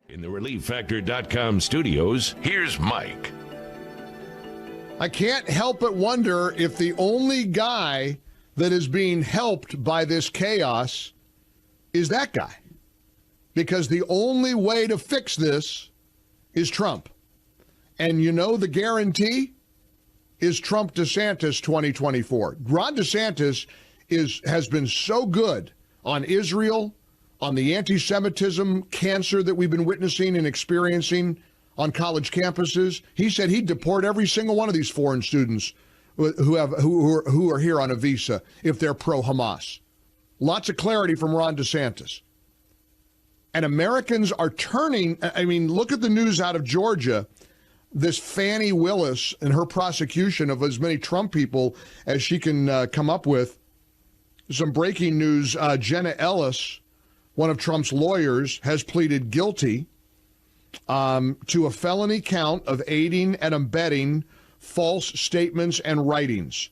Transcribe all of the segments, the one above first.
In the ReliefFactor.com studios, here's Mike. I can't help but wonder if the only guy that is being helped by this chaos is that guy. Because the only way to fix this is Trump. And you know the guarantee is Trump DeSantis 2024. Ron DeSantis has been so good on Israel, on the anti-Semitism cancer that we've been witnessing and experiencing on college campuses. He said he'd deport every single one of these foreign students who are here on a visa if they're pro-Hamas. Lots of clarity from Ron DeSantis. And Americans are turning. I mean, look at the news out of Georgia. This Fannie Willis and her prosecution of as many Trump people as she can come up with. Some breaking news. Jenna Ellis, one of Trump's lawyers, has pleaded guilty to a felony count of aiding and abetting false statements and writings.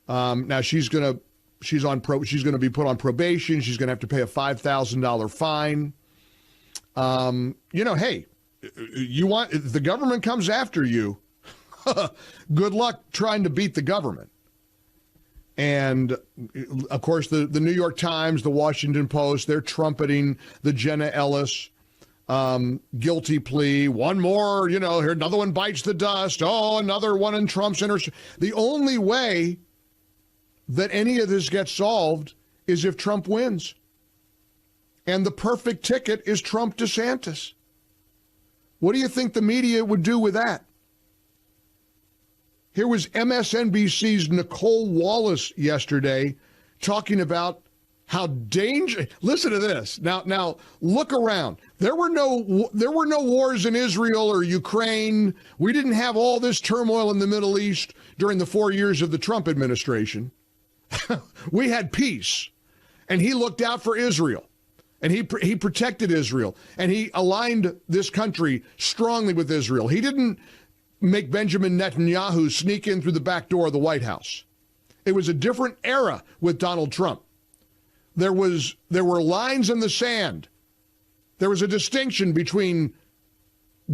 Now she's going to be put on probation. She's going to have to pay a $5,000 fine. Hey, if the government comes after you, good luck trying to beat the government. And, of course, the New York Times, the Washington Post, they're trumpeting the Jenna Ellis guilty plea. One more, here, another one bites the dust. Oh, another one in Trump's interest. The only way that any of this gets solved is if Trump wins. And the perfect ticket is Trump DeSantis. What do you think the media would do with that? Here was MSNBC's Nicole Wallace yesterday talking about how dangerous. Listen to this. Now look around. There were no wars in Israel or Ukraine. We didn't have all this turmoil in the Middle East during the 4 years of the Trump administration. We had peace, and he looked out for Israel, and he protected Israel, and he aligned this country strongly with Israel. He didn't make Benjamin Netanyahu sneak in through the back door of the White House. It was a different era with Donald Trump. There were lines in the sand. There was a distinction between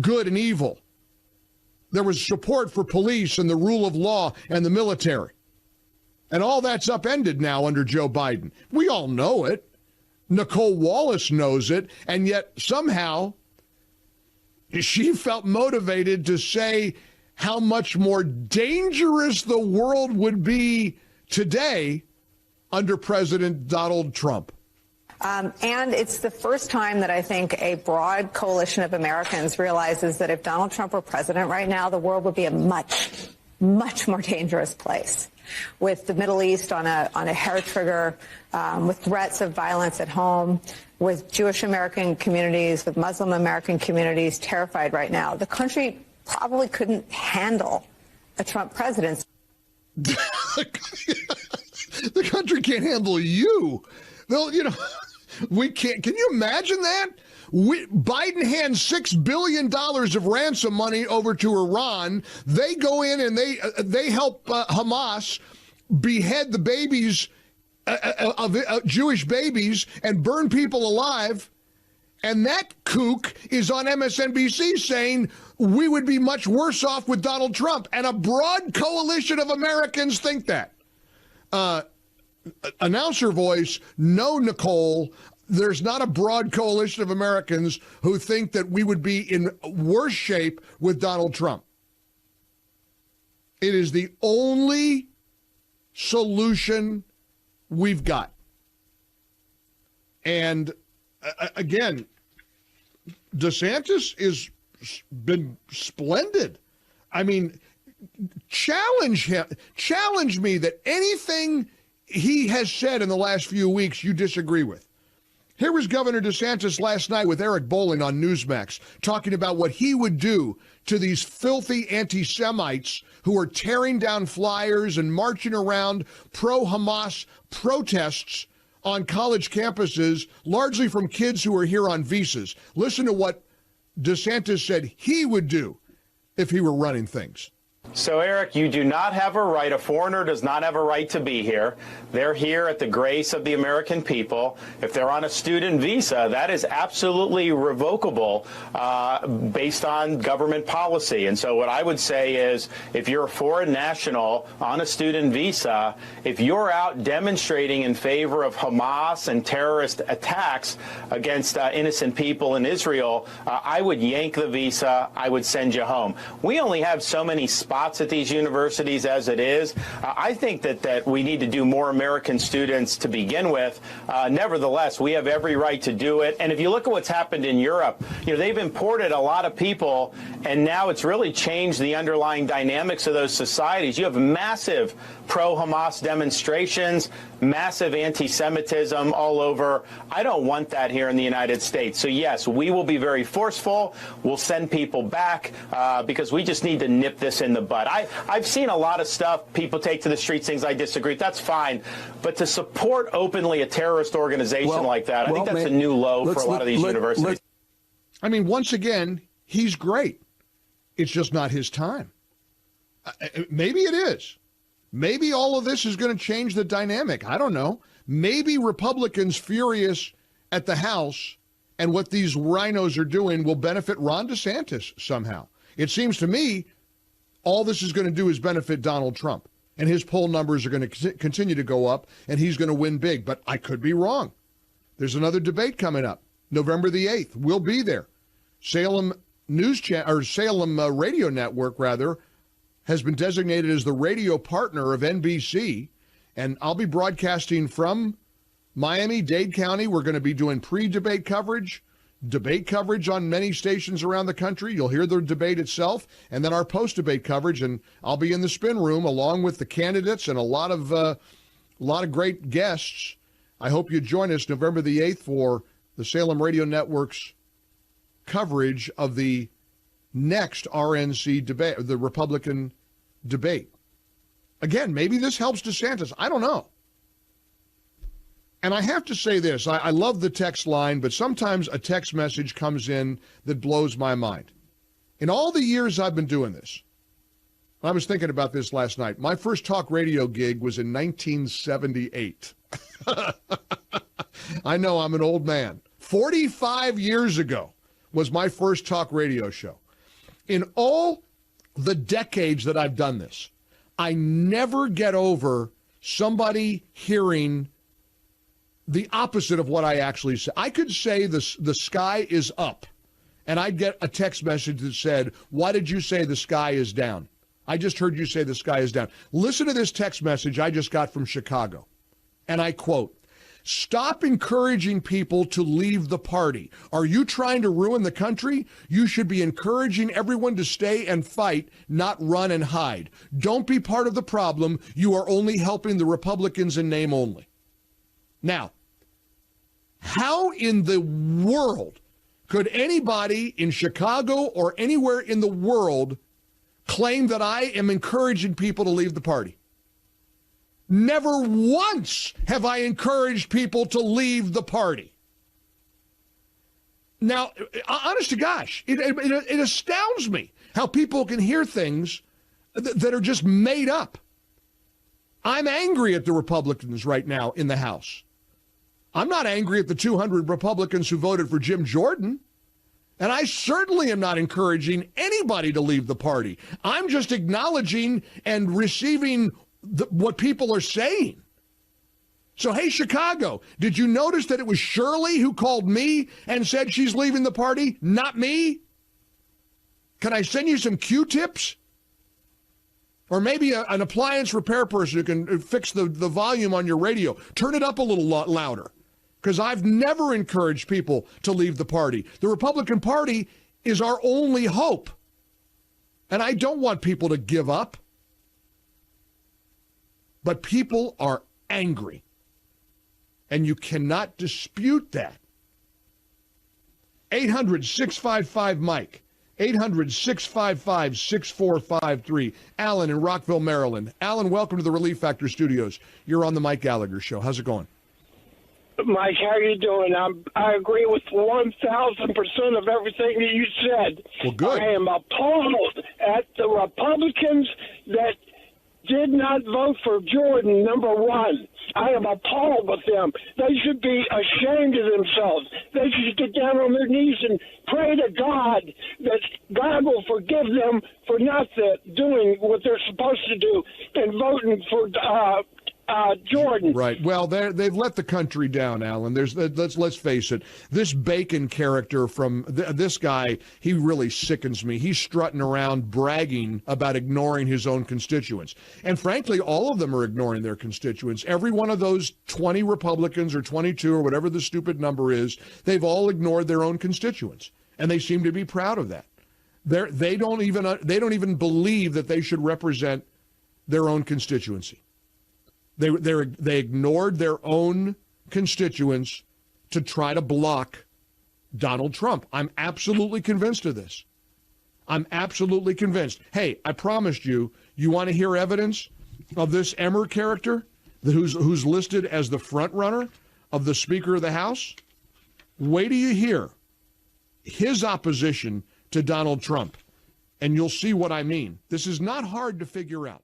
good and evil. There was support for police and the rule of law and the military. And all that's upended now under Joe Biden. We all know it. Nicole Wallace knows it. And yet somehow she felt motivated to say how much more dangerous the world would be today under President Donald Trump. And it's the first time that I think a broad coalition of Americans realizes that if Donald Trump were president right now, the world would be a much, much more dangerous place, with the Middle East on a hair trigger, with threats of violence at home, with Jewish American communities, with Muslim American communities terrified right now. The country probably couldn't handle a Trump presidency. The country can't handle you. We can't. Can you imagine that? Biden hands $6 billion of ransom money over to Iran. They go in and they help Hamas behead the babies, Jewish babies, and burn people alive. And that kook is on MSNBC saying we would be much worse off with Donald Trump. And a broad coalition of Americans think that. Announcer voice, no, Nicole, there's not a broad coalition of Americans who think that we would be in worse shape with Donald Trump. It is the only solution we've got. And again, DeSantis has been splendid. I mean, challenge me that anything he has said in the last few weeks you disagree with. Here was Governor DeSantis last night with Eric Bolling on Newsmax talking about what he would do to these filthy anti-Semites who are tearing down flyers and marching around pro-Hamas protests on college campuses, largely from kids who are here on visas. Listen to what DeSantis said he would do if he were running things. So, Eric, you do not have a right. A foreigner does not have a right to be here. They're here at the grace of the American people. If they're on a student visa, that is absolutely revocable based on government policy. And so what I would say is, if you're a foreign national on a student visa, if you're out demonstrating in favor of Hamas and terrorist attacks against innocent people in Israel, I would yank the visa. I would send you home. We only have so many spots at these universities as it is. I think that we need to do more American students to begin with. Nevertheless, we have every right to do it. And if you look at what's happened in Europe, they've imported a lot of people, and now it's really changed the underlying dynamics of those societies. You have massive pro-Hamas demonstrations, massive anti-Semitism all over. I don't want that here in the United States. So, yes, we will be very forceful. We'll send people back because we just need to nip this in the bud. I've seen a lot of stuff people take to the streets, things I disagree with. That's fine. But to support openly a terrorist organization like that, I think that's a new low for a lot of these universities. I mean, once again, he's great. It's just not his time. Maybe it is. Maybe all of this is going to change the dynamic. I don't know. Maybe Republicans furious at the House and what these rhinos are doing will benefit Ron DeSantis somehow. It seems to me all this is going to do is benefit Donald Trump, and his poll numbers are going to continue to go up, and he's going to win big. But I could be wrong. There's another debate coming up, November the 8th. We'll be there. Salem News Channel, or Salem Radio Network, rather, has been designated as the radio partner of NBC, and I'll be broadcasting from Miami-Dade County. We're going to be doing pre-debate coverage, debate coverage on many stations around the country. You'll hear the debate itself, and then our post-debate coverage, and I'll be in the spin room along with the candidates and a lot of great guests. I hope you join us November the 8th for the Salem Radio Network's coverage of the next RNC debate, the Republican debate. Again, maybe this helps DeSantis. I don't know. And I have to say this. I love the text line, but sometimes a text message comes in that blows my mind. In all the years I've been doing this, I was thinking about this last night. My first talk radio gig was in 1978. I know I'm an old man. 45 years ago was my first talk radio show. In all the decades that I've done this, I never get over somebody hearing the opposite of what I actually say. I could say the sky is up, and I'd get a text message that said, why did you say the sky is down? I just heard you say the sky is down. Listen to this text message I just got from Chicago, and I quote, stop encouraging people to leave the party. Are you trying to ruin the country? You should be encouraging everyone to stay and fight, not run and hide. Don't be part of the problem. You are only helping the Republicans in name only. Now, how in the world could anybody in Chicago or anywhere in the world claim that I am encouraging people to leave the party? Never once have I encouraged people to leave the party. Now, honest to gosh, it astounds me how people can hear things that are just made up. I'm angry at the Republicans right now in the House. I'm not angry at the 200 Republicans who voted for Jim Jordan. And I certainly am not encouraging anybody to leave the party. I'm just acknowledging and receiving what people are saying. So, hey, Chicago, did you notice that it was Shirley who called me and said she's leaving the party, not me? Can I send you some Q-tips? Or maybe an appliance repair person who can fix the volume on your radio. Turn it up a little louder. Because I've never encouraged people to leave the party. The Republican Party is our only hope. And I don't want people to give up. But people are angry. And you cannot dispute that. 800-655-MIKE. 800-655-6453. Alan in Rockville, Maryland. Alan, welcome to the Relief Factor Studios. You're on the Mike Gallagher Show. How's it going? Mike, how you doing? I agree with 1,000% of everything that you said. Well, good. I am appalled at the Republicans that did not vote for Jordan, number one. I am appalled with them. They should be ashamed of themselves. They should get down on their knees and pray to God that God will forgive them for not doing what they're supposed to do and voting for Jordan. Right. Well, they've let the country down, Alan. Let's face it. This Bacon character from this guy, he really sickens me. He's strutting around bragging about ignoring his own constituents. And frankly, all of them are ignoring their constituents. Every one of those 20 Republicans or 22 or whatever the stupid number is, they've all ignored their own constituents. And they seem to be proud of that. They don't even believe that they should represent their own constituency. They ignored their own constituents to try to block Donald Trump. I'm absolutely convinced of this. I'm absolutely convinced. Hey, I promised you want to hear evidence of this Emmer character who's listed as the front runner of the Speaker of the House? Wait till you hear his opposition to Donald Trump, and you'll see what I mean. This is not hard to figure out.